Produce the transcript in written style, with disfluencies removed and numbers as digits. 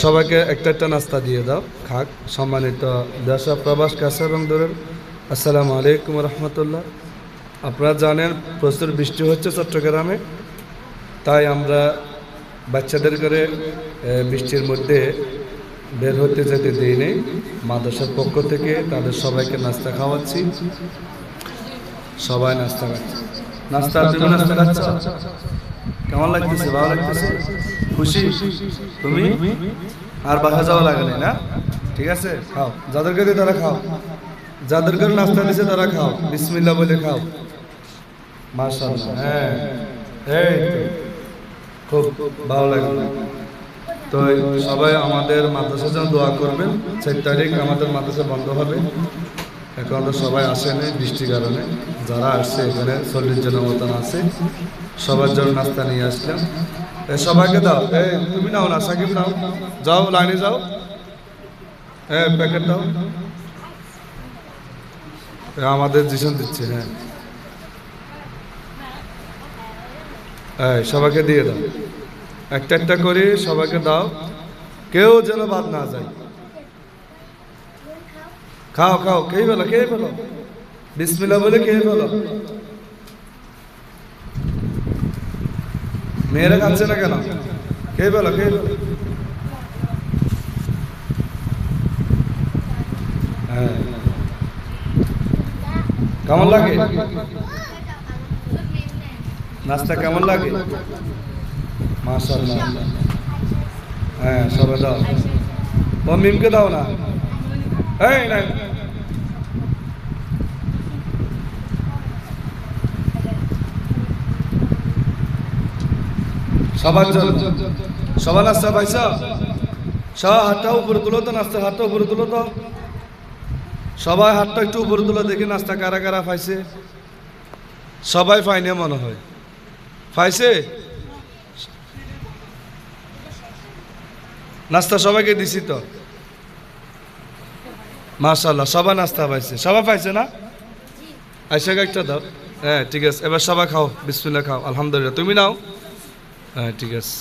সবাইকে একটা একটা নাস্তা দিয়ে দাও, খাক। সম্মানিত দেশ প্রবাস কাছে এবং দূরের, আসসালামু আলাইকুম রহমতুল্লাহ। আপনারা জানেন প্রচুর বৃষ্টি হচ্ছে চট্টগ্রামে, তাই আমরা বাচ্চাদের করে বৃষ্টির মধ্যে বের হতে যেতে দিই নেই। মাদ্রাসার পক্ষ থেকে তাদের সবাইকে নাস্তা খাওয়াচ্ছি। সবাই নাস্তা খাচ্ছে। নাস্তা তুমি নাস্তা খাচ্ছ? কেমন লাগতেছে? ভালো লাগতেছে? খুশি তুমি? আর বাসা যাওয়া লাগে না? ঠিক আছে, খাও। যাদেরকে দিয়ে তারা খাও, যাদেরকে নাস্তা দিছে তারা খাও, বিসমিল্লাহ বলে খাও। মাশাআল্লাহ। হ্যাঁ, এই খুব ভালো লাগলো। তো সবাই আমাদের মাদ্রাসার জন্য দোয়া করবেন। 4 তারিখ আমাদের মাদ্রাসা বন্ধ হবে। এখন তো সবাই আসেনি বৃষ্টির কারণে। যারা আসছে এখানে 40 জনের মতন আছে, সবার জন্য নাস্তা নিয়ে আসলাম। সবাইকে দাও। তুমি নাও না, সাকিব নাও, যাও লাইনে যাও। প্যাকেট দাও। আমাদের জিশন দিচ্ছে। সবাইকে দিয়ে দাও, একটা একটা করে সবাইকে দাও, কেউ যেন বাদ না যায়। খাও খাও, খেয়ে ফেলো, খেয়ে ফেলো, বিসমিল্লাহ বলে খেয়ে ফেলো। মেয়েরা খাচ্ছে না কেন? খেয়ে ফেলো, খেয়ে ফেলো। কেমন লাগে নাস্তা? কেমন লাগে? মাশাআল্লাহ। সবাই দাও। ও মিমকে দাও না। নাই সবার জন্য। সবার নাস্তা পাইছ? সব হাতটা উপরে তুলো তো, নাস্তার হাতটা উপরে তুলো তো। সবাই হাতটা একটু উপরে তুলো, দেখি নাস্তা কারা কারা পাইছে। সবাই পাইনি মনে হয়। পাইছে? নাস্তা সবাইকে দিছি তো। মাশাআল্লাহ, সবাই নাস্তা পাইছে। সবাই পাইছে না? আইসা একটা দাও। ঠিক আছে, এবার সবাই খাও, বিসমিল্লাহ খাও। আলহামদুলিল্লাহ। তুমি নাও। ঠিক আছে।